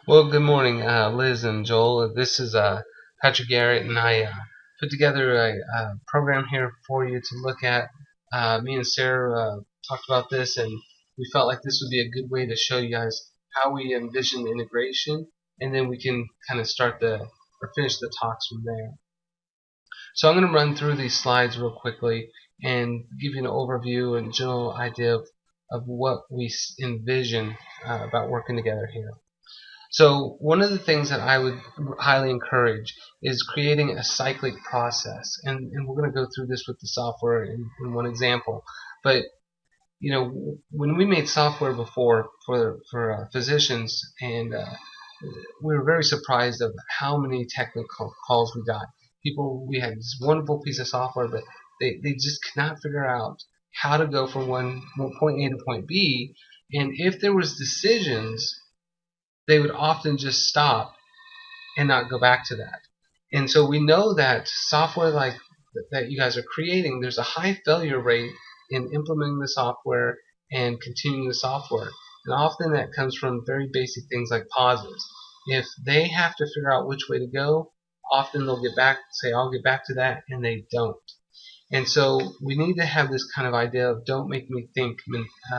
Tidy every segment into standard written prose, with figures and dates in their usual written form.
Well, good morning, Liz and Joel. This is Patrick Garrett, and I put together a program here for you to look at. Me and Sarah talked about this, and we felt like this would be a good way to show you guys how we envision the integration, and then we can kind of start or finish the talks from there. So I'm going to run through these slides real quickly and give you an overview and general idea of what we envision about working together here. So one of the things that I would highly encourage is creating a cyclic process, and we're going to go through this with the software in one example. But when we made software before for physicians, and we were very surprised of how many technical calls we got. We had this wonderful piece of software, but they just could not figure out how to go from point A to point B, and if there was decisions, they would often just stop and not go back to that. And so we know that software like that you guys are creating, there's a high failure rate in implementing the software and continuing the software. And often that comes from very basic things like pauses. If they have to figure out which way to go, often they'll say, I'll get back to that, and they don't. And so we need to have this kind of idea of don't make me think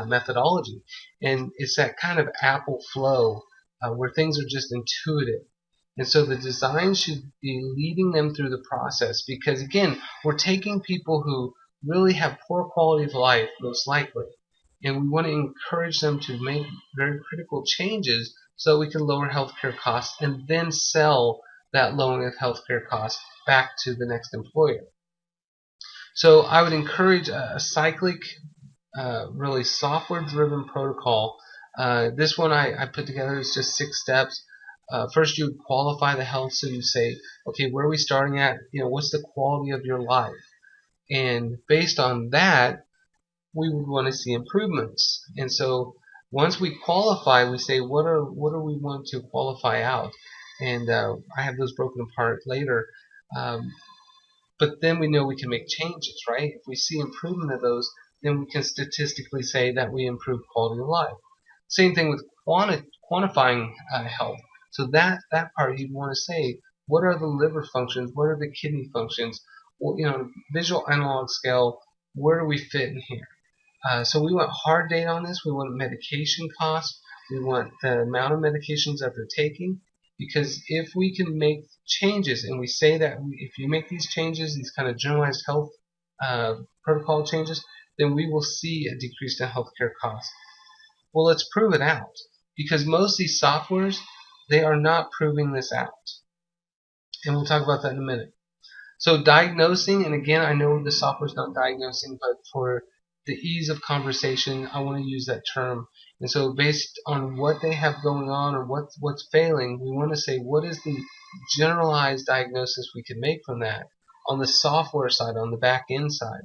methodology. And it's that kind of Apple flow where things are just intuitive. And so the design should be leading them through the process because, again, we're taking people who really have poor quality of life, most likely, and we want to encourage them to make very critical changes so we can lower healthcare costs and then sell that lowering of healthcare costs back to the next employer. So I would encourage a cyclic, really software-driven protocol. This one I put together is just 6 steps. First, you would qualify the health, so you say, okay, where are we starting at? What's the quality of your life? And based on that, we would want to see improvements. And so once we qualify, we say, what do we want to qualify out? And I have those broken apart later. But then we know we can make changes, right? If we see improvement of those, then we can statistically say that we improve quality of life. Same thing with quantifying health. So that part you'd want to say, what are the liver functions? What are the kidney functions? Well, visual analog scale, where do we fit in here? So we want hard data on this. We want medication costs. We want the amount of medications that they're taking. Because if we can make changes, and we say that if you make these changes, these kind of generalized health protocol changes, then we will see a decrease in healthcare costs. Well, let's prove it out. Because most of these softwares, they are not proving this out. And we'll talk about that in a minute. So diagnosing, and again, I know the software is not diagnosing, but for the ease of conversation, I want to use that term. And so based on what they have going on or what's failing, we want to say what is the generalized diagnosis we can make from that on the software side, on the back end side.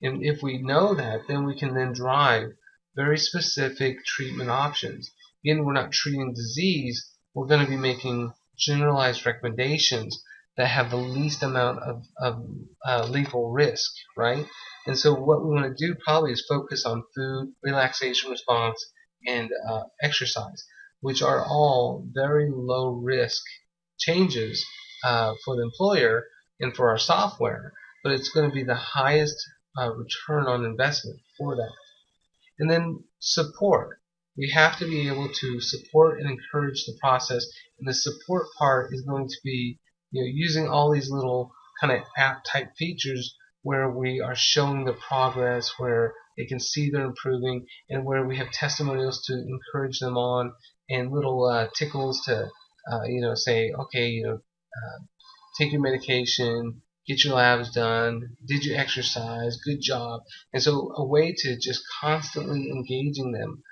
And if we know that, then we can then drive very specific treatment options. Again, we're not treating disease, we're going to be making generalized recommendations that have the least amount of lethal risk, right? And so what we want to do probably is focus on food, relaxation response, and exercise, which are all very low risk changes for the employer and for our software, but it's going to be the highest return on investment for that. And then support. We have to be able to support and encourage the process, and the support part is going to be using all these little kind of app type features where we are showing the progress, where they can see they're improving, and where we have testimonials to encourage them on, and little tickles to say, okay, take your medication, get your labs done, did you exercise, good job. And so a way to just constantly engaging them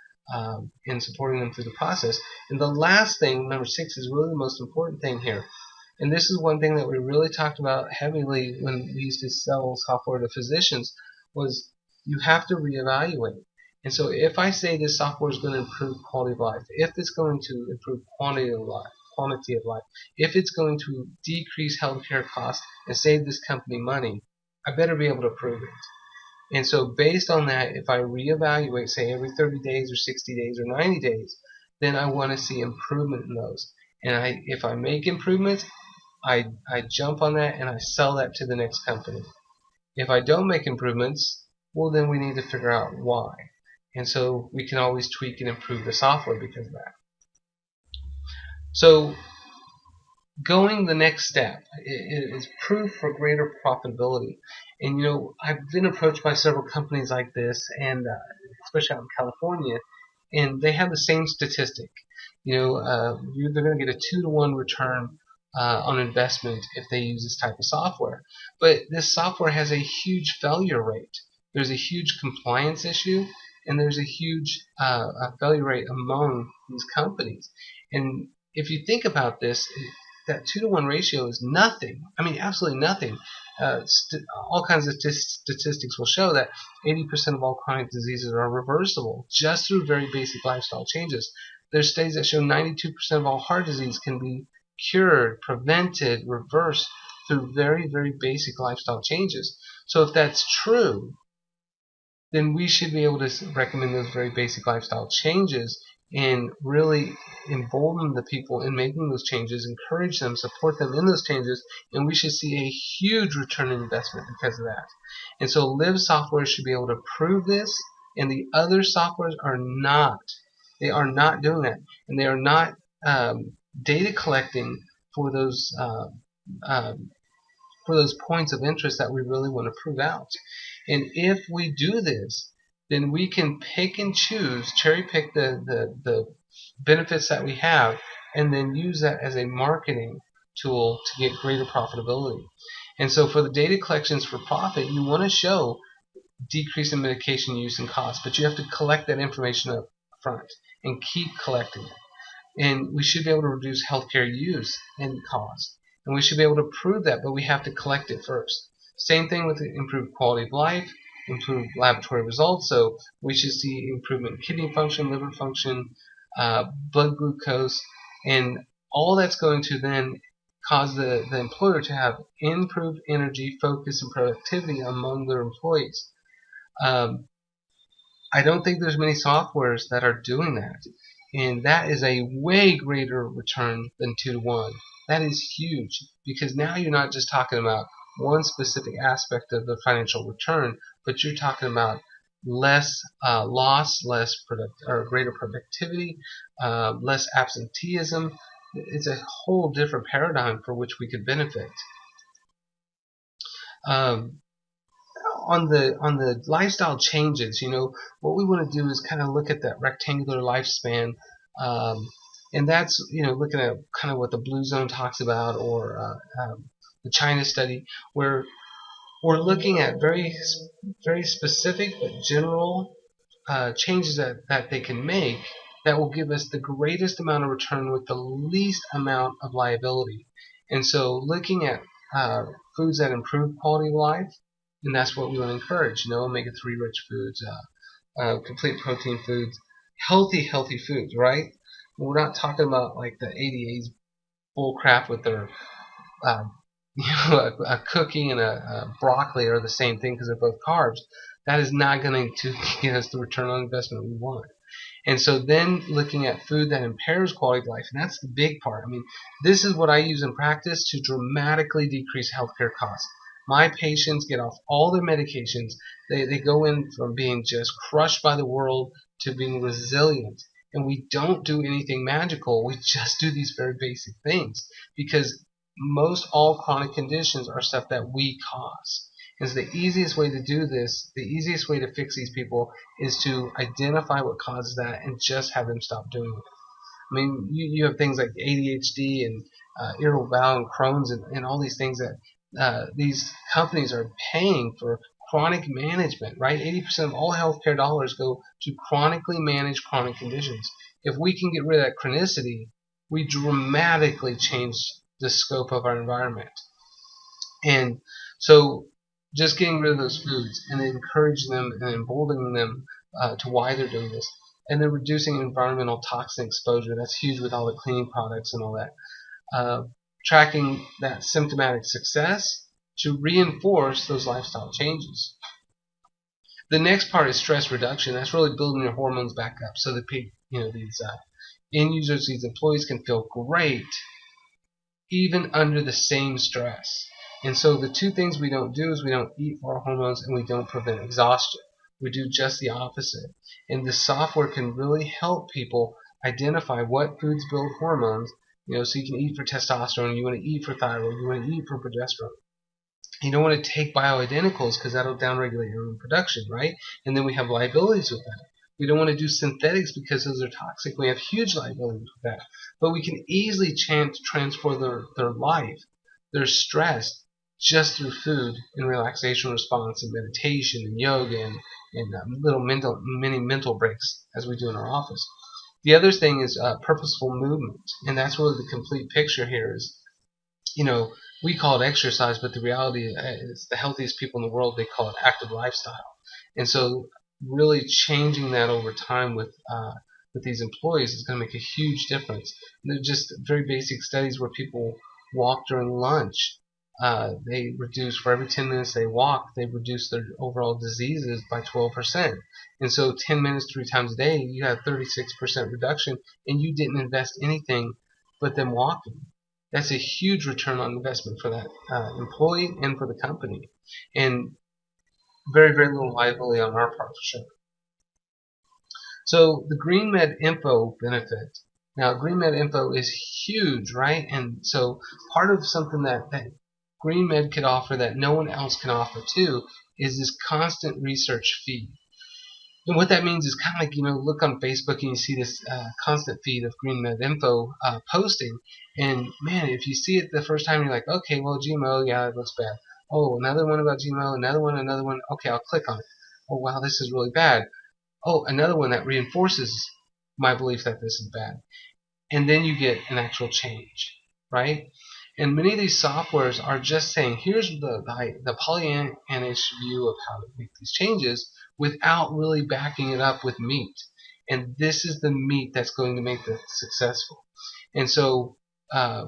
and supporting them through the process. And the last thing, number 6, is really the most important thing here. And this is one thing that we really talked about heavily when we used to sell software to physicians, was you have to reevaluate. And so if I say this software is going to improve quality of life, if it's going to improve quantity of life, if it's going to decrease healthcare costs and save this company money, I better be able to prove it. And so based on that, if I reevaluate, say every 30 days or 60 days or 90 days, then I want to see improvement in those. And if I make improvements, I jump on that and I sell that to the next company. If I don't make improvements, well, then we need to figure out why. And so we can always tweak and improve the software because of that. So going the next step is proof for greater profitability. And I've been approached by several companies like this, and especially out in California, and they have the same statistic. They're going to get a 2-to-1 return on investment if they use this type of software. But this software has a huge failure rate. There's a huge compliance issue, and there's a huge failure rate among these companies. And if you think about this, that 2-to-1 ratio is nothing. I mean, absolutely nothing. All kinds of statistics will show that 80% of all chronic diseases are reversible just through very basic lifestyle changes. There's studies that show 92% of all heart disease can be cured, prevented, reversed through very, very basic lifestyle changes. So if that's true, then we should be able to recommend those very basic lifestyle changes and really embolden the people in making those changes, encourage them, support them in those changes, and we should see a huge return on investment because of that. And so liiv software should be able to prove this, and the other softwares are not. They are not doing that, and they are not data collecting for those points of interest that we really want to prove out. And if we do this, then we can pick and choose, cherry pick the benefits that we have, and then use that as a marketing tool to get greater profitability. And so for the data collections for profit, you want to show decrease in medication use and cost, but you have to collect that information up front and keep collecting it. And we should be able to reduce healthcare use and cost. And we should be able to prove that, but we have to collect it first. Same thing with improved quality of life, improved laboratory results. So we should see improvement in kidney function, liver function, blood glucose, and all that's going to then cause the employer to have improved energy, focus, and productivity among their employees. I don't think there's many softwares that are doing that. And that is a way greater return than 2-to-1. That is huge because now you're not just talking about one specific aspect of the financial return, but you're talking about less loss, greater productivity, less absenteeism. It's a whole different paradigm for which we could benefit. On the lifestyle changes, what we want to do is kind of look at that rectangular lifespan, and that's looking at kind of what the Blue Zone talks about, or the China study, where we're looking at very very specific but general changes that they can make that will give us the greatest amount of return with the least amount of liability. And so looking at foods that improve quality of life, and that's what we want to encourage, omega-3 rich foods, complete protein foods, healthy foods, right? We're not talking about like the ADA's bull crap with their a cookie and a broccoli are the same thing because they're both carbs. That is not going to get us the return on investment we want. And so then looking at food that impairs quality of life, and that's the big part. I mean, this is what I use in practice to dramatically decrease healthcare costs. My patients get off all their medications. They go in from being just crushed by the world to being resilient. And we don't do anything magical. We just do these very basic things because most all chronic conditions are stuff that we cause. Is the easiest way to do this, the easiest way to fix these people is to identify what causes that and just have them stop doing it. I mean, you have things like ADHD and irritable bowel and Crohn's and all these things that these companies are paying for chronic management, right? 80% of all healthcare dollars go to chronically manage chronic conditions. If we can get rid of that chronicity, we dramatically change the scope of our environment. And so just getting rid of those foods and encouraging them and emboldening them to why they're doing this. And then reducing environmental toxin exposure. That's huge with all the cleaning products and all that. Tracking that symptomatic success to reinforce those lifestyle changes. The next part is stress reduction. That's really building your hormones back up so that these end users, these employees, can feel great even under the same stress. And so the two things we don't do is we don't eat for our hormones and we don't prevent exhaustion. We do just the opposite. And the software can really help people identify what foods build hormones. So you can eat for testosterone, you want to eat for thyroid, you want to eat for progesterone. You don't want to take bioidenticals because that'll downregulate your own production, right? And then we have liabilities with that. We don't want to do synthetics because those are toxic. We have huge liabilities with that. But we can easily transfer their life, their stress, just through food and relaxation response and meditation and yoga and little mini mental breaks as we do in our office. The other thing is purposeful movement, and that's really the complete picture here. Is we call it exercise, but the reality is the healthiest people in the world, they call it active lifestyle. And so really changing that over time with these employees is going to make a huge difference. And they're just very basic studies where people walk during lunch. They reduce, for every 10 minutes they walk, they reduce their overall diseases by 12%. And so 10 minutes 3 times a day, you have 36% reduction, and you didn't invest anything but them walking. That's a huge return on investment for that employee and for the company. And very, very little liability on our part for sure. So the GreenMed Info benefit. Now GreenMed Info is huge, right? And so part of something that GreenMed could offer that no one else can offer too is this constant research feed. And what that means is kind of like, look on Facebook and you see this constant feed of GreenMed Info posting. And man, if you see it the first time, you're like, okay, well, GMO, yeah, it looks bad. Oh, another one about GMO, another one. Okay, I'll click on it. Oh, wow, this is really bad. Oh, another one that reinforces my belief that this is bad. And then you get an actual change, right? And many of these softwares are just saying, here's the Pollyannish view of how to make these changes without really backing it up with meat. And this is the meat that's going to make this successful. And so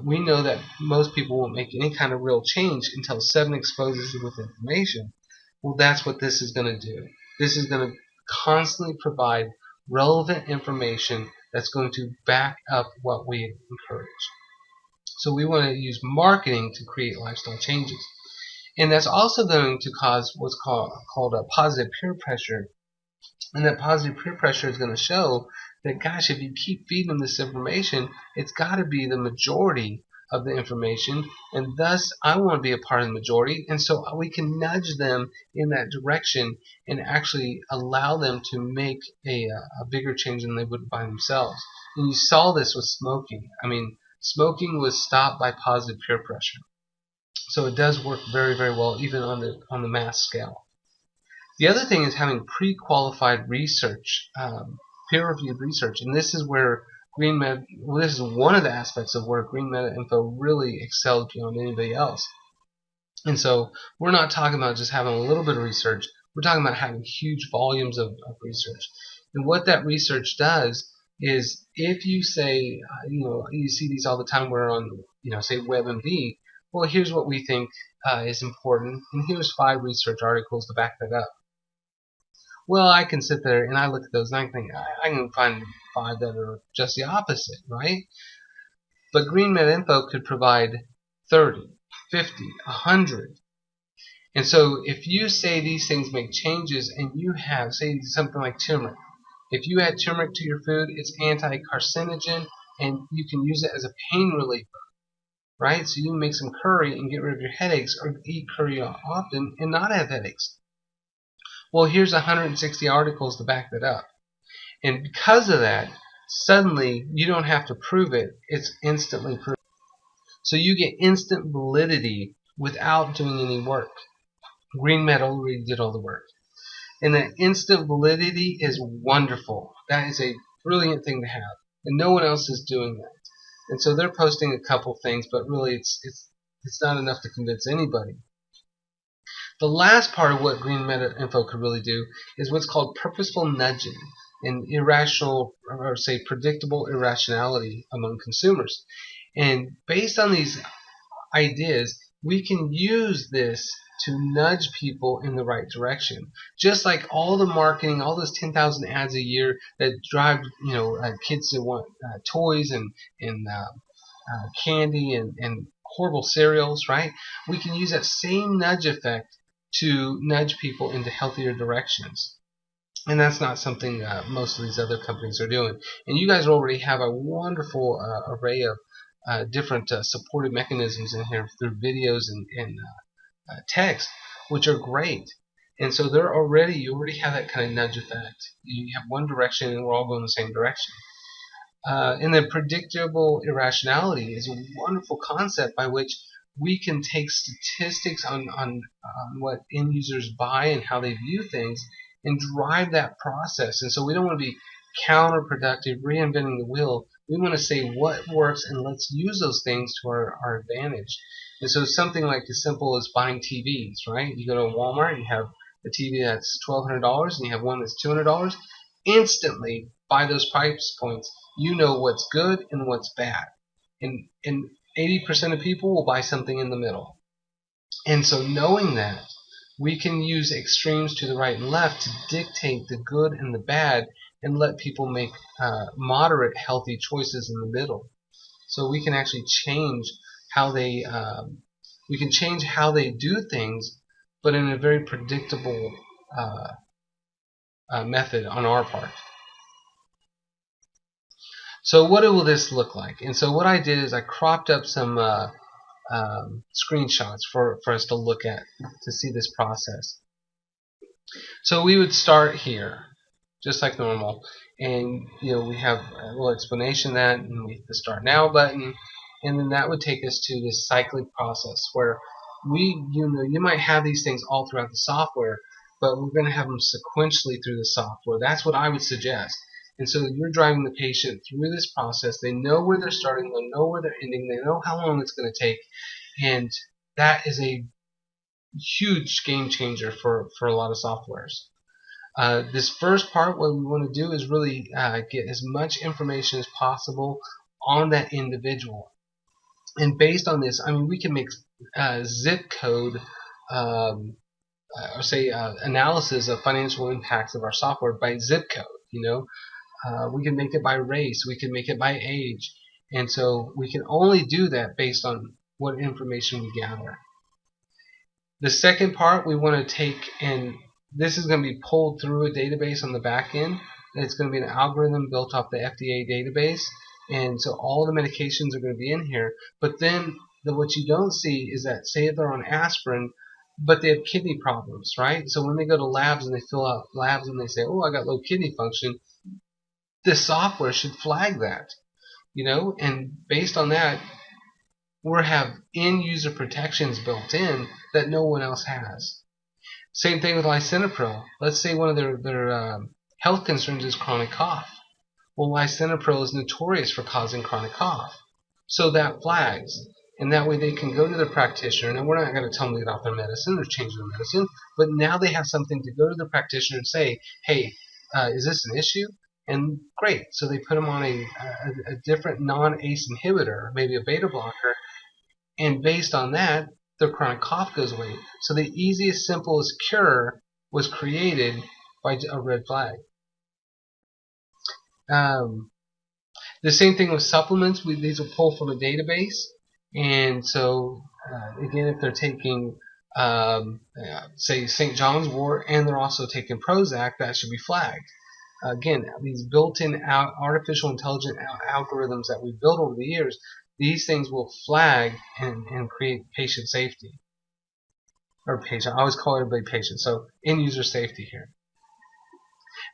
we know that most people won't make any kind of real change until 7 exposes you with information. Well, that's what this is going to do. This is going to constantly provide relevant information that's going to back up what we encourage. So we want to use marketing to create lifestyle changes. And that's also going to cause what's called a positive peer pressure. And that positive peer pressure is going to show that, gosh, if you keep feeding them this information, it's got to be the majority of the information, and thus I want to be a part of the majority, and so we can nudge them in that direction and actually allow them to make a bigger change than they would by themselves. And you saw this with smoking. I mean, smoking was stopped by positive peer pressure. So it does work very, very well, even on the mass scale. The other thing is having pre-qualified research, peer-reviewed research, and this is where this is one of the aspects of where GreenMed Info really excelled beyond anybody else. And so we're not talking about just having a little bit of research. We're talking about having huge volumes of research. And what that research does is, if you say, you see these all the time, where on, say WebMD, well, here's what we think is important, and here's 5 research articles to back that up. Well, I can sit there and I look at those and I think I can find 5 that are just the opposite, right? But GreenMed Info could provide 30, 50, 100. And so if you say these things make changes, and you have, say, something like turmeric. If you add turmeric to your food, it's anti-carcinogen, and you can use it as a pain reliever, right? So you can make some curry and get rid of your headaches, or eat curry often and not have headaches. Well, here's 160 articles to back that up. And because of that, suddenly you don't have to prove it. It's instantly proven. So you get instant validity without doing any work. GreenMed already did all the work. And that instant validity is wonderful. That is a brilliant thing to have. And no one else is doing that. And so they're posting a couple things, but really it's not enough to convince anybody. The last part of what GreenMed Info could really do is what's called purposeful nudging and irrational, or say predictable irrationality among consumers. And based on these ideas, we can use this to nudge people in the right direction. Just like all the marketing, all those 10,000 ads a year that drive, kids to want toys and candy and horrible cereals, right? We can use that same nudge effect to nudge people into healthier directions. And that's not something most of these other companies are doing. And you guys already have a wonderful array of different supportive mechanisms in here through videos and text, which are great. And so you already have that kind of nudge effect. You have one direction and we're all going the same direction. And then predictable irrationality is a wonderful concept by which we can take statistics on what end users buy and how they view things and drive that process. And so we don't want to be counterproductive, reinventing the wheel. We want to say what works and let's use those things to our advantage. And so something like as simple as buying TVs, right? You go to Walmart, you have a TV that's $1,200 and you have one that's $200. Instantly, by those price points, you know what's good and what's bad. And 80% of people will buy something in the middle. And so knowing that, we can use extremes to the right and left to dictate the good and the bad and let people make moderate, healthy choices in the middle. So we can actually change how they do things, but in a very predictable method on our part. So what will this look like? And so what I did is I cropped up some screenshots for us to look at to see this process. So we would start here, just like normal, and we have a little explanation of that, and we hit the Start Now button, and then that would take us to this cyclic process where you might have these things all throughout the software, but we're going to have them sequentially through the software. That's what I would suggest. And so you're driving the patient through this process. They know where they're starting, they know where they're ending, they know how long it's going to take, and that is a huge game changer for a lot of softwares. This first part, what we want to do is really get as much information as possible on that individual. And based on this, we can make zip code or say analysis of financial impacts of our software by zip code. We can make it by race, we can make it by age, and so we can only do that based on what information we gather. The second part we want to take, and this is going to be pulled through a database on the back end. It's going to be an algorithm built off the FDA database, and so all the medications are going to be in here. But then what you don't see is that, say if they're on aspirin, but they have kidney problems, right? So when they go to labs and they fill out labs and they say, oh, I got low kidney function, the software should flag that, and based on that, we'll have end-user protections built in that no one else has. Same thing with lisinopril. Let's say one of their health concerns is chronic cough. Well, lisinopril is notorious for causing chronic cough. So that flags. And that way they can go to their practitioner, and we're not going to tell them to get off their medicine or change their medicine, but now they have something to go to the practitioner and say, hey, is this an issue? And great, so they put them on a different non-ACE inhibitor, maybe a beta blocker, and based on that, their chronic cough goes away. So the easiest, simplest cure was created by a red flag. The same thing with supplements. These will pull from a database, and so again, if they're taking say St. John's wort and they're also taking Prozac, that should be flagged. Again, these built-in artificial intelligent algorithms that we've built over the years, these things will flag and create patient safety. Or patient, I always call everybody patient, so end user safety here.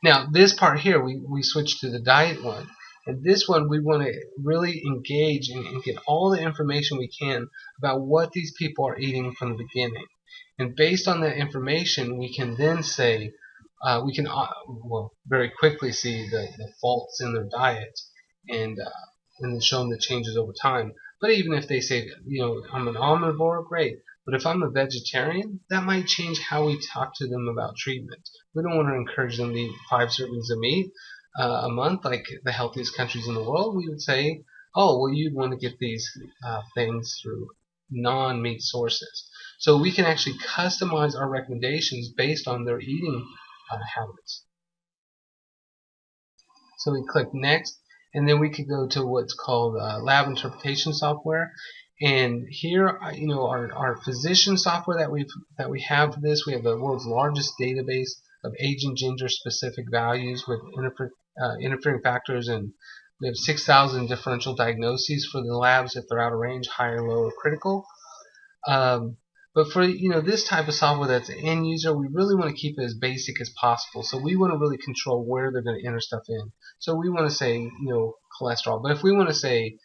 Now this part here, we switch to the diet one. And this one we want to really engage and get all the information we can about what these people are eating from the beginning. And based on that information, we can then say, we can very quickly see the faults in their diet and then show them the changes over time. But even if they say, I'm an omnivore, great. But if I'm a vegetarian, that might change how we talk to them about treatment. We don't want to encourage them to eat 5 servings of meat a month like the healthiest countries in the world. We would say, oh, well, you'd want to get these things through non-meat sources. So we can actually customize our recommendations based on their eating habits. So we click next, and then we could go to what's called lab interpretation software. And here, our physician software that we have for this, we have the world's largest database of age and gender specific values with interfering factors, and we have 6,000 differential diagnoses for the labs if they're out of range, higher, low, or critical. Um, but for this type of software that's end user, we really want to keep it as basic as possible. So we want to really control where they're going to enter stuff in. So we want to say cholesterol. But if we want to say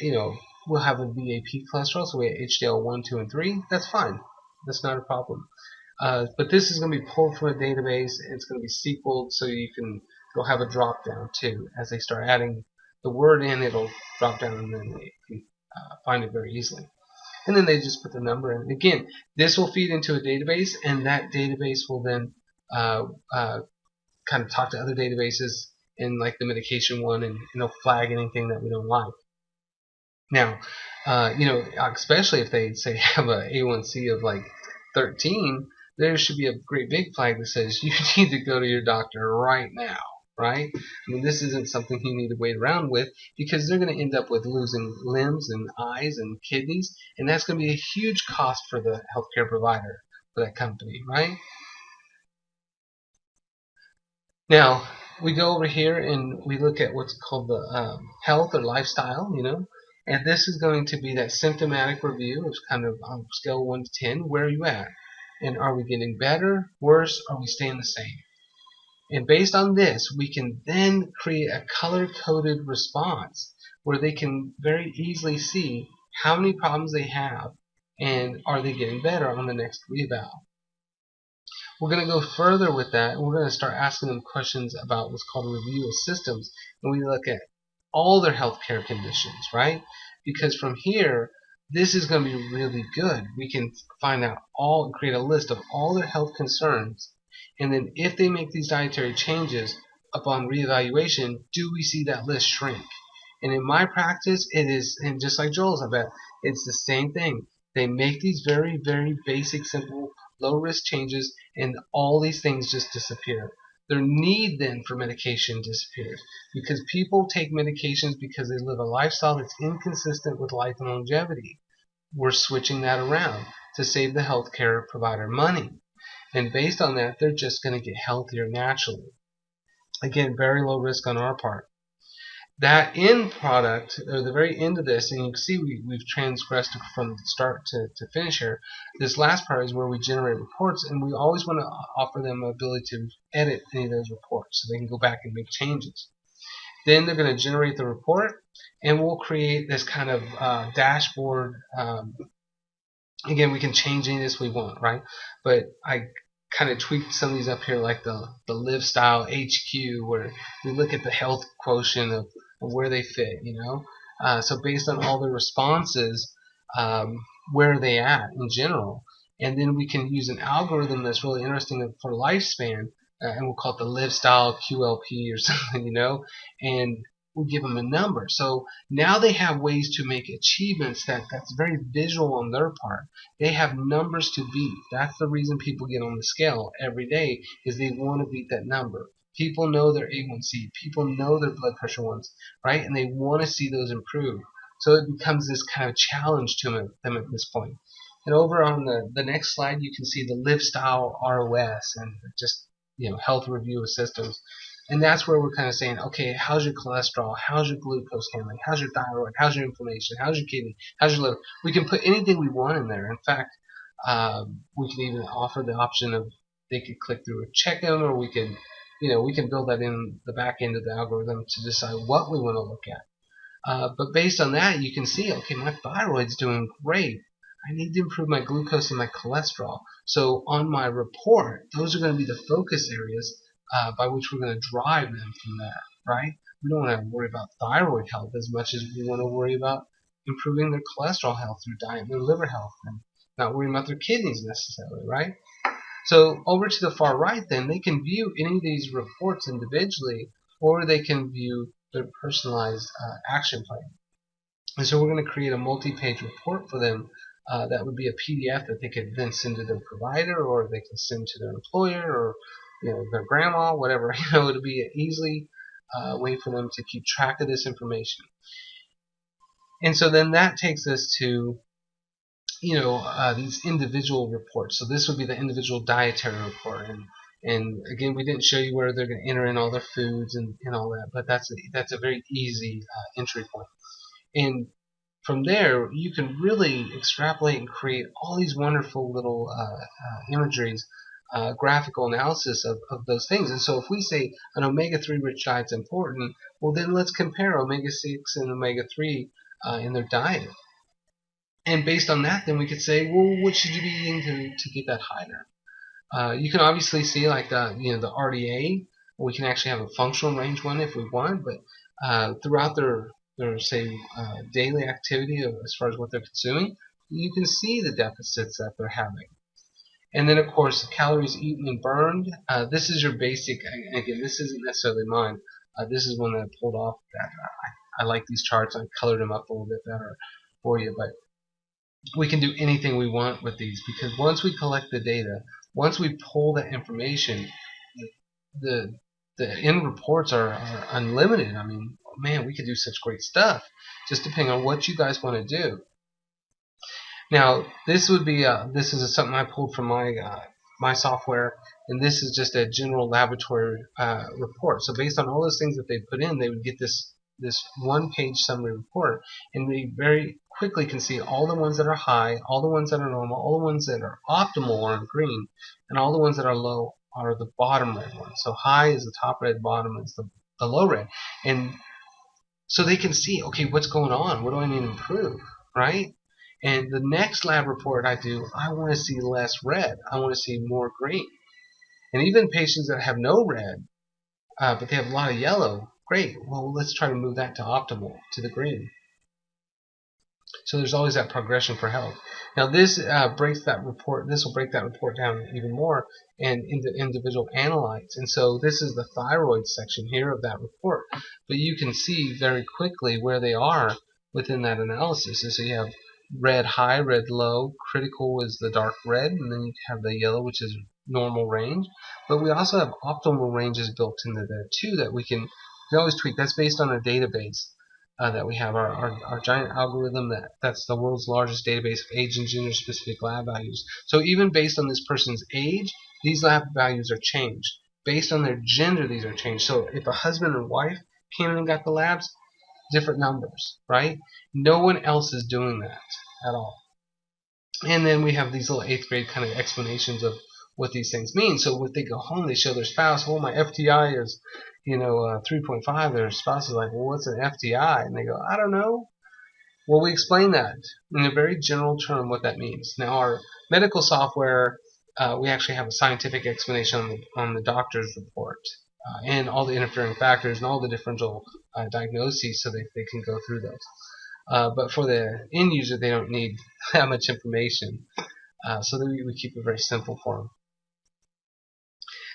we'll have a VAP cholesterol, so we have HDL 1, 2, and 3. That's fine. That's not a problem. But this is going to be pulled from a database. And it's going to be SQL'd, so you'll have a drop down too. As they start adding the word in, it'll drop down, and then they can find it very easily. And then they just put the number in. Again, this will feed into a database, and that database will then kind of talk to other databases in like the medication one, and it'll flag anything that we don't like. Now, especially if they say have a A1C of like 13, there should be a great big flag that says you need to go to your doctor right now. Right? I mean, this isn't something you need to wait around with, because they're going to end up with losing limbs and eyes and kidneys, and that's going to be a huge cost for the healthcare provider, for that company, right? Now, we go over here and we look at what's called the health or lifestyle, and this is going to be that symptomatic review. It's kind of on a scale of 1 to 10, where are you at? And are we getting better, worse, or are we staying the same? And based on this, we can then create a color-coded response where they can very easily see how many problems they have and are they getting better on the next reeval. We're going to go further with that, and we're going to start asking them questions about what's called a review of systems, and we look at all their healthcare conditions, right? Because from here, this is going to be really good. We can find out and create a list of all their health concerns. And then if they make these dietary changes upon reevaluation, do we see that list shrink? And in my practice, it is, and just like Joel's, I bet, it's the same thing. They make these very, very basic, simple, low-risk changes, and all these things just disappear. Their need then for medication disappears, because people take medications because they live a lifestyle that's inconsistent with life and longevity. We're switching that around to save the healthcare provider money. And based on that, they're just going to get healthier naturally. Again, very low risk on our part. That end product, or the very end of this, and you can see we've transgressed from start to finish here. This last part is where we generate reports, and we always want to offer them the ability to edit any of those reports so they can go back and make changes. Then they're going to generate the report, and we'll create this kind of dashboard. Again, we can change any of this we want, right? But I kind of tweaked some of these up here, like the live style HQ, where we look at the health quotient of where they fit, So based on all the responses, where are they at in general? And then we can use an algorithm that's really interesting for lifespan, and we'll call it the live style QLP or something, and we'll give them a number. So now they have ways to make achievements that's very visual on their part. They have numbers to beat. That's the reason people get on the scale every day, is they want to beat that number. People know their A1C. People know their blood pressure ones, right? And they want to see those improve. So it becomes this kind of challenge to them at this point. And over on the next slide, you can see the live style ROS and just health review of systems. And that's where we're kind of saying, okay, how's your cholesterol? How's your glucose handling? How's your thyroid? How's your inflammation? How's your kidney? How's your liver? We can put anything we want in there. In fact, we can even offer the option of they could click through and check them, or we can build that in the back end of the algorithm to decide what we want to look at. But based on that, you can see, okay, my thyroid's doing great. I need to improve my glucose and my cholesterol. So on my report, those are going to be the focus areas by which we're going to drive them from there, right? We don't want to worry about thyroid health as much as we want to worry about improving their cholesterol health through diet and their liver health, and not worrying about their kidneys necessarily, right? So over to the far right, then, they can view any of these reports individually, or they can view their personalized action plan. And so we're going to create a multi-page report for them that would be a PDF that they could then send to their provider, or they can send to their employer, or their grandma, whatever. It would be an easily way for them to keep track of this information. And so then that takes us to these individual reports. So this would be the individual dietary report, and again, we didn't show you where they're going to enter in all their foods and all that, but that's a very easy entry point. And from there, you can really extrapolate and create all these wonderful little imageries, graphical analysis of those things. And so if we say an omega-3 rich diet is important, well then let's compare omega-6 and omega-3 in their diet. And based on that, then we could say, well, what should you be eating to get that higher? You can obviously see like the RDA. We can actually have a functional range one if we want, but throughout their say daily activity as far as what they're consuming, you can see the deficits that they're having. And then of course calories eaten and burned. This is your basic. Again, this isn't necessarily mine. This is one that I pulled off. That I like these charts. I colored them up a little bit better for you, but we can do anything we want with these, because once we collect the data, once we pull that information, the end reports are unlimited. I mean, man, we could do such great stuff, just depending on what you guys want to do. Now, this would be this is something I pulled from my software, and this is just a general laboratory report. So based on all those things that they put in, they would get this one-page summary report, and we very quickly can see all the ones that are high, all the ones that are normal, all the ones that are optimal are in green, and all the ones that are low are the bottom red ones. So high is the top red, bottom is the low red. And so they can see, okay, what's going on? What do I need to improve, right? And the next lab report I do, I want to see less red. I want to see more green. And even patients that have no red, but they have a lot of yellow, great. Well, let's try to move that to optimal, to the green. So there's always that progression for health. Now this breaks that report. This will break that report down even more and into individual analytes. And so this is the thyroid section here of that report. But you can see very quickly where they are within that analysis. And so you have red high, red low. Critical is the dark red, and then you have the yellow, which is normal range. But we also have optimal ranges built into there too that we can always tweak. That's based on a database. That we have our giant algorithm that's the world's largest database of age and gender specific lab values. So even based on this person's age, these lab values are changed. Based on their gender, these are changed. So if a husband and wife came in and got the labs, different numbers, right? No one else is doing that at all. And then we have these little 8th grade kind of explanations of what these things mean. So when they go home, they show their spouse, well, my FTI is 3.5. Their spouse is like, well, what's an FTI? And they go, I don't know. Well, we explain that in a very general term what that means. Now, our medical software, we actually have a scientific explanation on the doctor's report and all the interfering factors and all the differential diagnoses, so they can go through those. But for the end user, they don't need that much information, so we keep it very simple for them.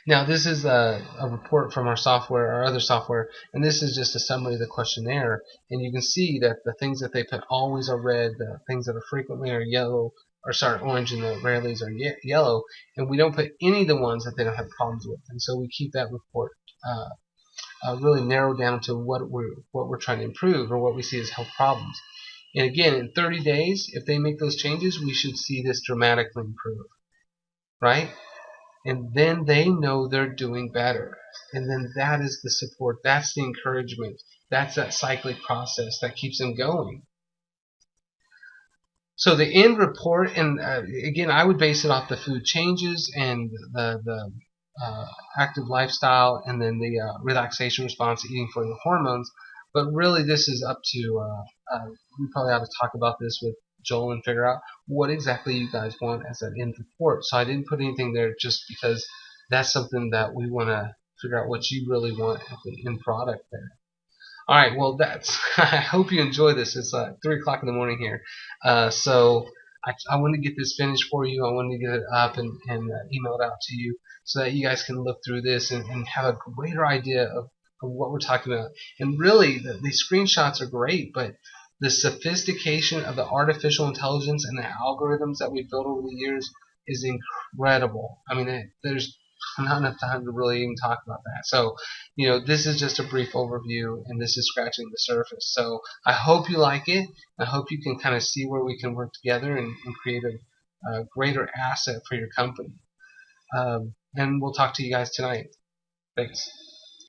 Now this is a report from our software, our other software, and this is just a summary of the questionnaire. And you can see that the things that they put always are red, the things that are frequently are yellow, or sorry, orange, and the rarely's are yellow. And we don't put any of the ones that they don't have problems with. And so we keep that report really narrowed down to what we're trying to improve or what we see as health problems. And again, in 30 days, if they make those changes, we should see this dramatically improve, right? And then they know they're doing better. And then that is the support. That's the encouragement. That's that cyclic process that keeps them going. So the end report, and again, I would base it off the food changes and the active lifestyle, and then the relaxation response to eating for the hormones. But really, this is up to, we probably ought to talk about this with Joel and figure out what exactly you guys want as an end report. So I didn't put anything there just because that's something that we want to figure out what you really want at the end product there. All right, well, that's. I hope you enjoy this. It's 3 o'clock in the morning here, so I want to get this finished for you. I want to get it up and email it out to you so that you guys can look through this and have a greater idea of what we're talking about. And really, these screenshots are great, but The sophistication of the artificial intelligence and the algorithms that we've built over the years is incredible. I mean, there's not enough time to really even talk about that. So, this is just a brief overview, and this is scratching the surface. So, I hope you like it. I hope you can kind of see where we can work together and create a greater asset for your company. And we'll talk to you guys tonight. Thanks.